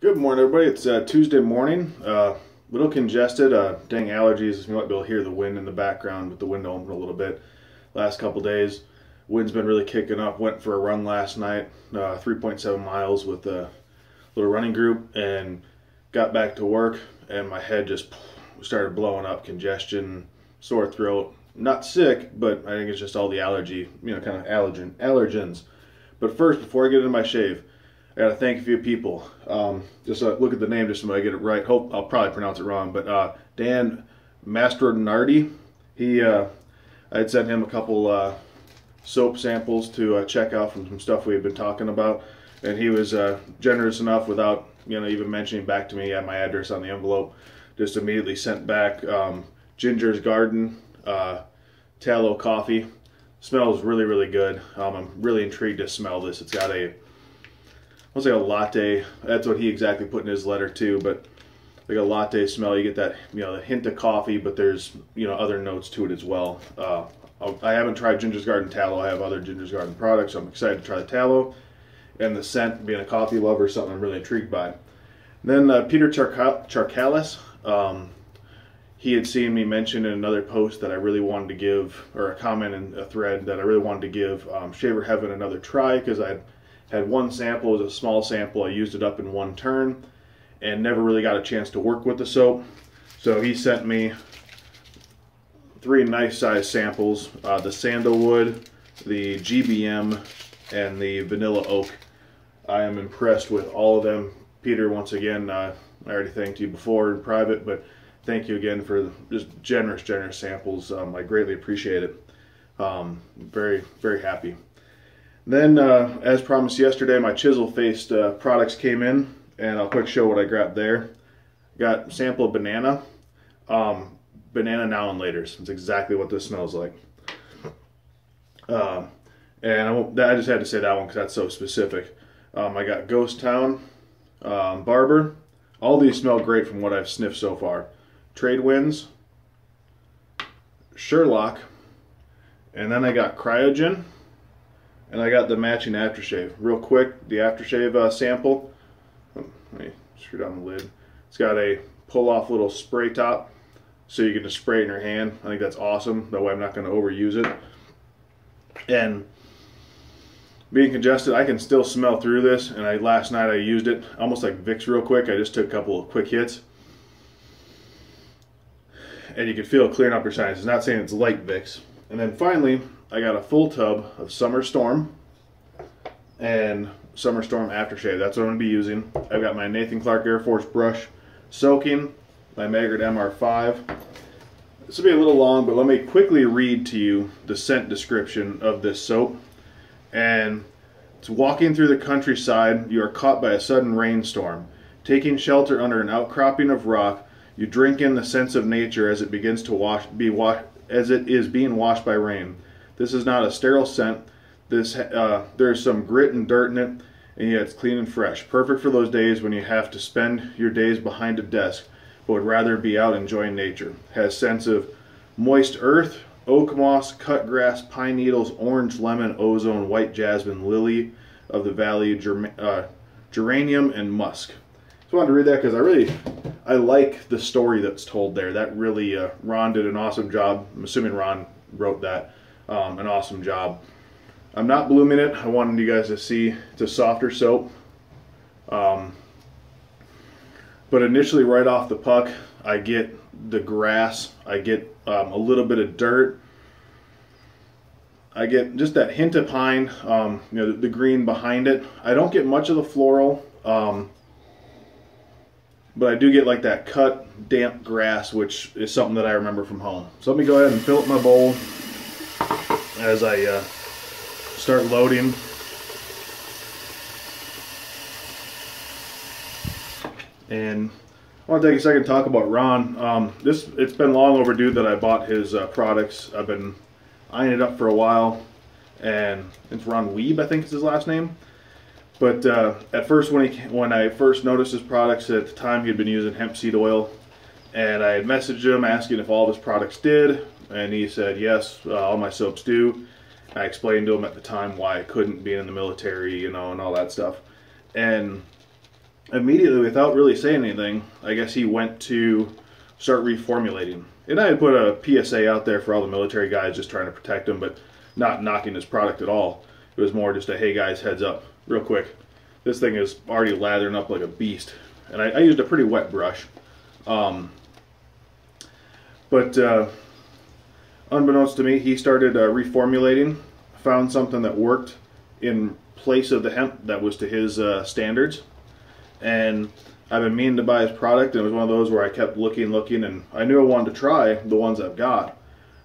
Good morning, everybody. It's Tuesday morning. Little congested. Dang allergies. You might be able to hear the wind in the background with the window open a little bit. Last couple days, wind's been really kicking up. Went for a run last night, 3.7 miles with a little running group, and got back to work, and my head just started blowing up. Congestion, sore throat. Not sick, but I think it's just all the allergy, kind of allergens. But first, before I get into my shave, I gotta thank a few people. Just look at the name just so I get it right. Hope I'll probably pronounce it wrong, but Dan Mastronardi. I had sent him a couple soap samples to check out from some stuff we had been talking about, and he was generous enough, without even mentioning back to me, had my address on the envelope, just immediately sent back Ginger's Garden tallow coffee. Smells really, really good. I'm really intrigued to smell this. It's got almost like a latte. That's what he exactly put in his letter too, but like a latte smell. You get that, the hint of coffee, but there's, other notes to it as well. I haven't tried Ginger's Garden tallow. I have other Ginger's Garden products, so I'm excited to try the tallow. And the scent, being a coffee lover, is something I'm really intrigued by. And then Peter Charkalis, he had seen me mention in another post that I really wanted to give, or a comment in a thread that I really wanted to give Shaver Heaven another try, because I had one sample. It was a small sample. I used it up in one turn and never really got a chance to work with the soap. So he sent me 3 nice size samples, the sandalwood, the GBM, and the vanilla oak. I am impressed with all of them. Peter, once again, I already thanked you before in private, but thank you again for just generous samples. I greatly appreciate it. Very, very happy. Then, as promised yesterday, my chisel-faced products came in, and I'll quick show what I grabbed there. Got a sample of banana. Banana now and laters. It's exactly what this smells like. And I just had to say that one because that's so specific. I got Ghost Town, Barber. All these smell great from what I've sniffed so far. Trade Winds, Sherlock, and then I got Cryogen. And I got the matching aftershave. Real quick, the aftershave sample. Let me screw down the lid. It's got a pull-off little spray top, so you can just spray it in your hand. I think that's awesome. That way I'm not going to overuse it. And being congested, I can still smell through this. And last night I used it almost like Vicks real quick. I just took a couple of quick hits. And you can feel it clearing up your sinus. It's not saying it's like Vicks. And then finally, I got a full tub of Summer Storm and Summer Storm aftershave. That's what I'm going to be using. I've got my Nathan Clark Air Force brush soaking, my Maggard MR5. This will be a little long, but let me quickly read to you the scent description of this soap. And it's: walking through the countryside, you are caught by a sudden rainstorm. Taking shelter under an outcropping of rock, you drink in the sense of nature as it begins to as it is being washed by rain. This is not a sterile scent. There's some grit and dirt in it, and yet it's clean and fresh. Perfect for those days when you have to spend your days behind a desk, but would rather be out enjoying nature. Has scents of moist earth, oak moss, cut grass, pine needles, orange, lemon, ozone, white jasmine, lily of the valley, geranium, and musk. So I wanted to read that because I like the story that's told there. That really, Ron did an awesome job. I'm assuming Ron wrote that. An awesome job. I'm not blooming it. I wanted you guys to see it's a softer soap. But initially, right off the puck, I get the grass. I get a little bit of dirt. I get just that hint of pine, the green behind it. I don't get much of the floral, but I do get like that cut, damp grass, which is something that I remember from home. So let me go ahead and fill up my bowl as I start loading. And I want to take a second to talk about Ron. It's been long overdue that I bought his products. I've been eyeing it up for a while, and it's Ron Weeb, I think is his last name. But at first, when I first noticed his products, at the time he had been using hemp seed oil, and I had messaged him asking if all of his products did, and he said yes, all my soaps do. I explained to him at the time why I couldn't, being in the military, and all that stuff. And immediately, without really saying anything, I guess he went to start reformulating. And I had put a PSA out there for all the military guys, just trying to protect them, but not knocking his product at all. It was more just a, hey guys, heads up, real quick. This thing is already lathering up like a beast. And I used a pretty wet brush. But unbeknownst to me, he started reformulating, found something that worked in place of the hemp that was to his standards. And I've been meaning to buy his product, and it was one of those where I kept looking, and I knew I wanted to try the ones I've got.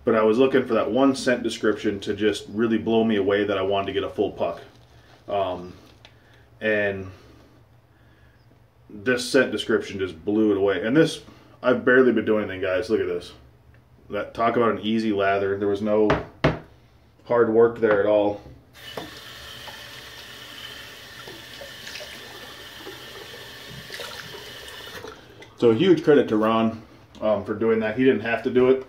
But I was looking for that one scent description to just really blow me away that I wanted to get a full puck. And this scent description just blew it away. And this, I've barely been doing anything, guys. Look at this. Talk about an easy lather. There was no hard work there at all. So a huge credit to Ron for doing that. He didn't have to do it.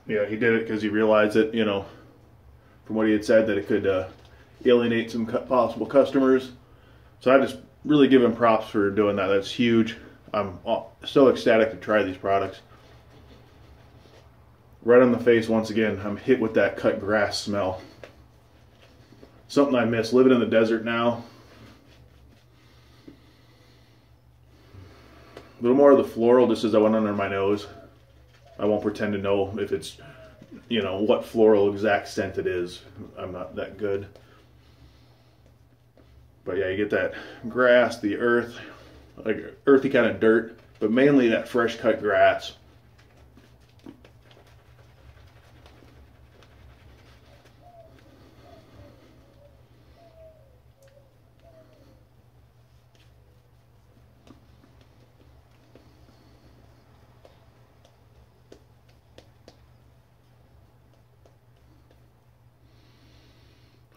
Yeah, he did it because he realized that, you know, from what he had said, that it could alienate some possible customers. So I just really give him props for doing that. That's huge. I'm so ecstatic to try these products. Right on the face, once again, I'm hit with that cut grass smell. Something I miss. Living in the desert now. A little more of the floral just as I went under my nose. I won't pretend to know if it's, you know, what floral exact scent it is. I'm not that good. But yeah, you get that grass, the earth, like earthy kind of dirt, but mainly that fresh cut grass.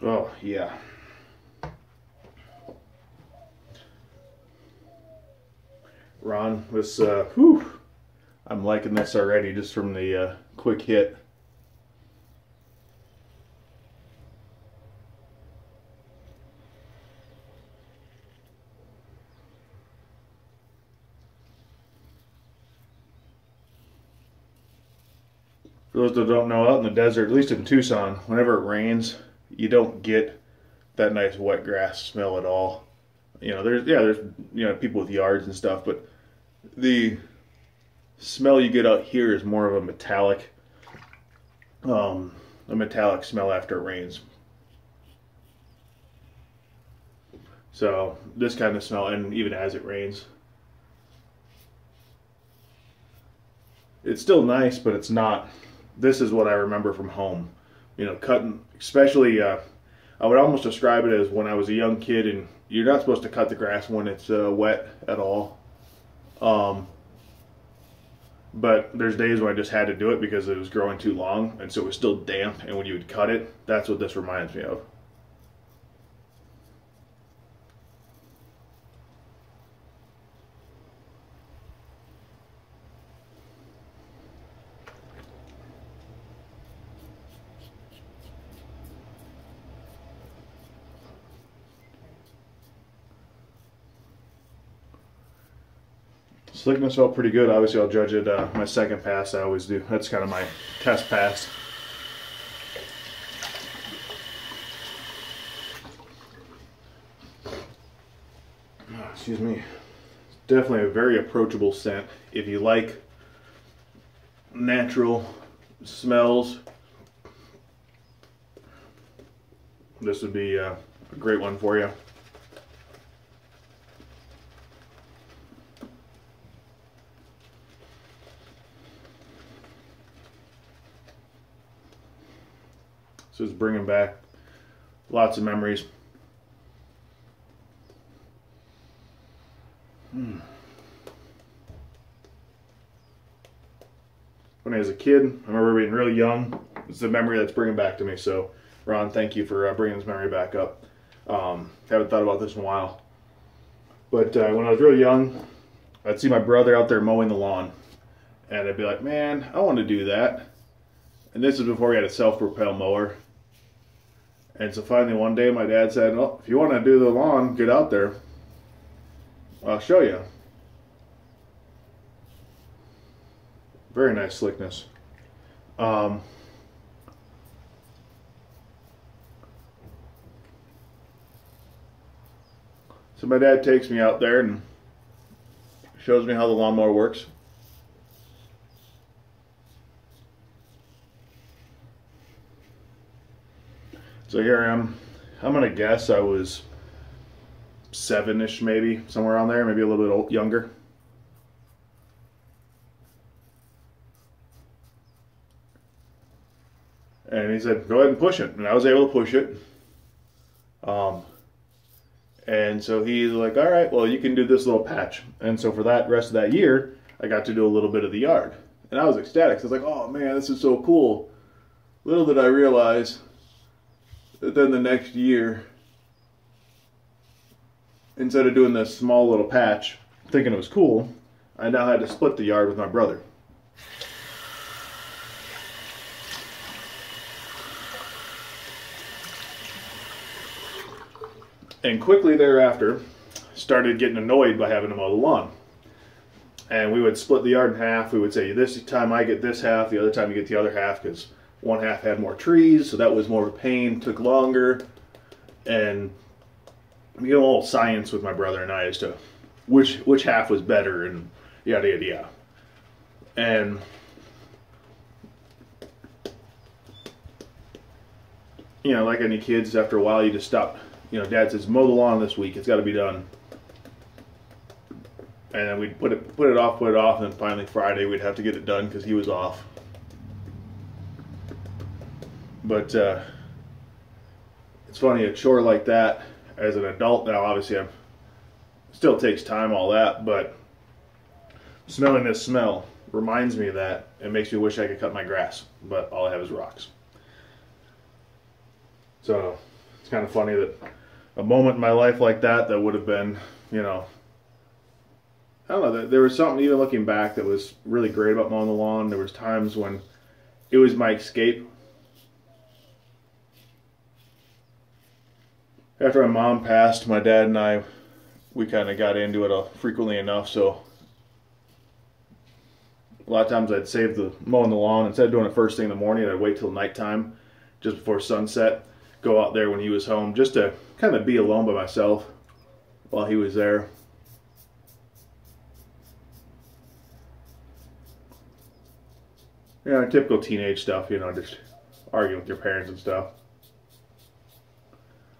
Oh, yeah. Ron, this, whew, I'm liking this already just from the quick hit. For those that don't know, out in the desert, at least in Tucson, whenever it rains, you don't get that nice wet grass smell at all. You know, there's you know, people with yards and stuff, but the smell you get out here is more of a metallic smell after it rains. So this kind of smell, and even as it rains, it's still nice, but it's not. This is what I remember from home. You know, cutting, especially, I would almost describe it as when I was a young kid, and you're not supposed to cut the grass when it's wet at all. But there's days when I just had to do it because it was growing too long, and so it was still damp, and when you would cut it, that's what this reminds me of. Slickness felt pretty good. Obviously, I'll judge it my second pass. I always do. That's kind of my test pass. Excuse me. Definitely a very approachable scent. If you like natural smells, this would be a great one for you. So it's bringing back lots of memories. When I was a kid, I remember being really young. It's a memory that's bringing back to me. So, Ron, thank you for bringing this memory back up. Haven't thought about this in a while. But when I was real young, I'd see my brother out there mowing the lawn. And I'd be like, man, I want to do that. And this is before we had a self-propel mower. And so finally one day my dad said, well, if you want to do the lawn, get out there. I'll show you. Very nice slickness. So my dad takes me out there and shows me how the lawnmower works. So here I am. I'm gonna guess I was 7-ish, maybe somewhere around there, maybe a little bit younger. And he said, go ahead and push it. And I was able to push it. And so he's like, all right, well, you can do this little patch. And so for that rest of that year, I got to do a little bit of the yard. And I was ecstatic. So I was like, oh man, this is so cool. Little did I realize that then the next year, instead of doing this small little patch, thinking it was cool, I now had to split the yard with my brother. And quickly thereafter, started getting annoyed by having to mow the lawn. And we would split the yard in half. We would say, this time I get this half, the other time you get the other half, because one half had more trees, so that was more of a pain, took longer. And we get a little science with my brother and I as to which half was better and yada yada yada. And you know, like any kids, after a while you just stop. You know, Dad says, mow the lawn this week, it's got to be done. And then we'd put it off, and then finally Friday we'd have to get it done because he was off. But it's funny, a chore like that, as an adult now, obviously it still takes time, all that, but smelling this smell reminds me of that. It makes me wish I could cut my grass, but all I have is rocks. So it's kind of funny that a moment in my life like that would have been, you know, I don't know, there was something, even looking back, that was really great about mowing the lawn. There was times when it was my escape. After my mom passed, my dad and I, we kind of got into it frequently enough, so a lot of times I'd save the mowing the lawn. Instead of doing it first thing in the morning, I'd wait till nighttime, just before sunset, go out there when he was home, just to kind of be alone by myself while he was there. You know, typical teenage stuff, you know, just arguing with your parents and stuff.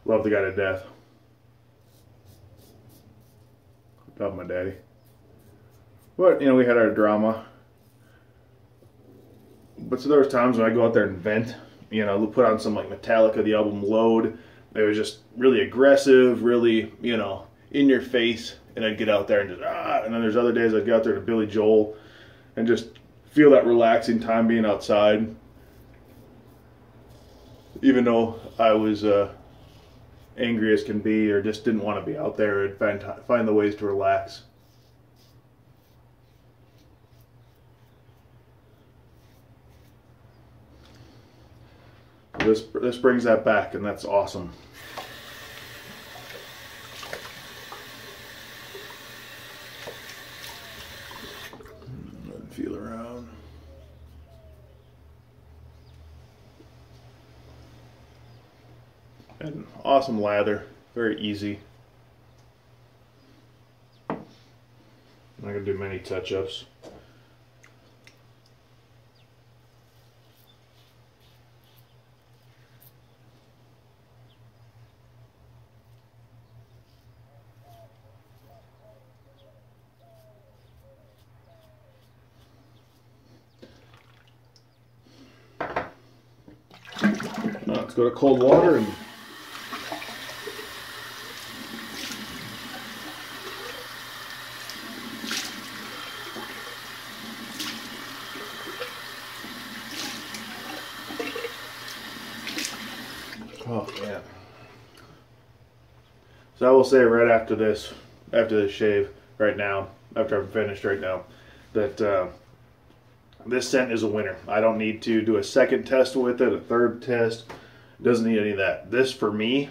Love the guy to death. Love my daddy. But, you know, we had our drama. But so there was times when I go out there and vent, you know, put on some like Metallica, the album Load. It was just really aggressive, really, you know, in your face. And I'd get out there and just, and then there's other days I'd get out there to Billy Joel and just feel that relaxing time being outside. Even though I was angry as can be, or just didn't want to be out there, I'd find the ways to relax. This brings that back, and that's awesome. Feel around. And awesome lather, very easy. I'm not gonna do many touch-ups. Let's go to cold water and oh yeah. So I will say right after this shave right now, after I'm finished right now, that this scent is a winner. I don't need to do a second test with it, a third test. Doesn't need any of that. This, for me,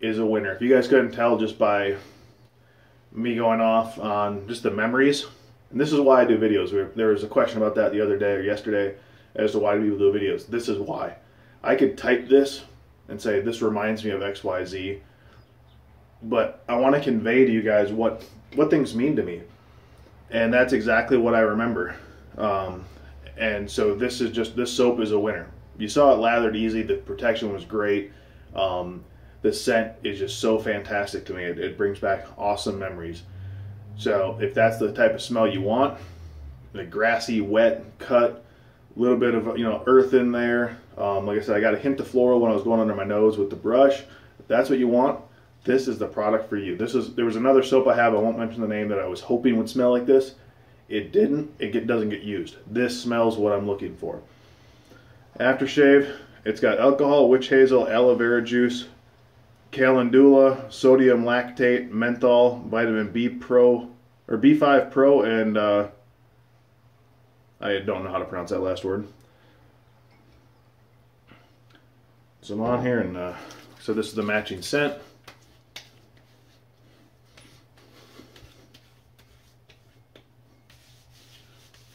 is a winner. If you guys couldn't tell just by me going off on just the memories. And this is why I do videos. There was a question about that the other day or yesterday as to why do people do videos. This is why. I could type this and say, this reminds me of XYZ, but I want to convey to you guys what things mean to me. And that's exactly what I remember. And so this soap is a winner. You saw it lathered easy. The protection was great. The scent is just so fantastic to me. It brings back awesome memories. So if that's the type of smell you want, the grassy, wet, cut, a little bit of earth in there. Like I said, I got a hint of floral when I was going under my nose with the brush. If that's what you want, this is the product for you. There was another soap I have, I won't mention the name, that I was hoping would smell like this. It didn't. It doesn't get used. This smells what I'm looking for. Aftershave, it's got alcohol, witch hazel, aloe vera juice, calendula, sodium lactate, menthol, vitamin B Pro, or B5 Pro, and I don't know how to pronounce that last word. So I'm on here, and so this is the matching scent.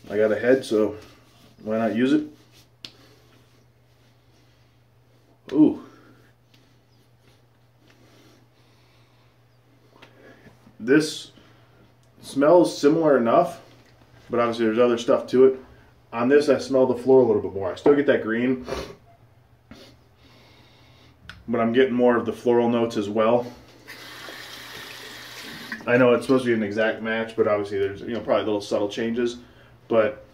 I got a head, so why not use it? Ooh. This smells similar enough, but obviously there's other stuff to it. On this, I smell the floral a little bit more. I still get that green, but I'm getting more of the floral notes as well. I know it's supposed to be an exact match, but obviously there's probably little subtle changes. But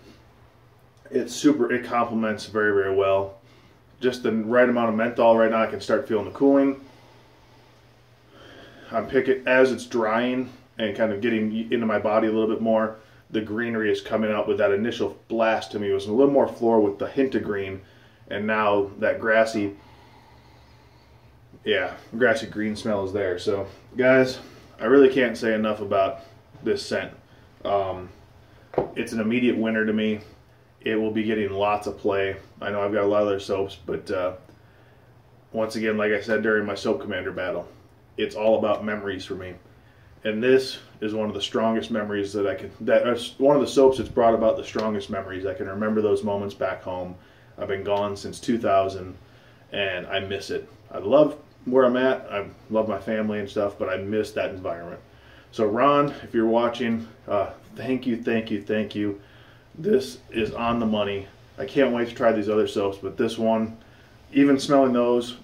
it complements very, very well. Just the right amount of menthol right now. I can start feeling the cooling. I'm picking as it's drying and kind of getting into my body a little bit more. The greenery is coming out with that initial blast to me. It was a little more floral with the hint of green, and now that grassy green smell is there. So guys, I really can't say enough about this scent. It's an immediate winner to me. It will be getting lots of play. I know I've got a lot of other soaps, but once again, like I said during my soap commander battle, it's all about memories for me. And this is one of the strongest memories one of the soaps that's brought about the strongest memories. I can remember those moments back home. I've been gone since 2000, and I miss it. I love where I'm at. I love my family and stuff, but I miss that environment. So Ron, if you're watching, thank you, thank you, thank you. This is on the money. I can't wait to try these other soaps, but this one, even smelling those,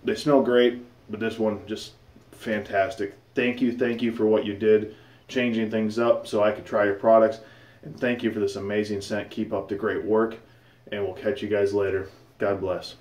they smell great, but this one, just fantastic. Thank you for what you did, changing things up so I could try your products. And thank you for this amazing scent. Keep up the great work, and we'll catch you guys later. God bless.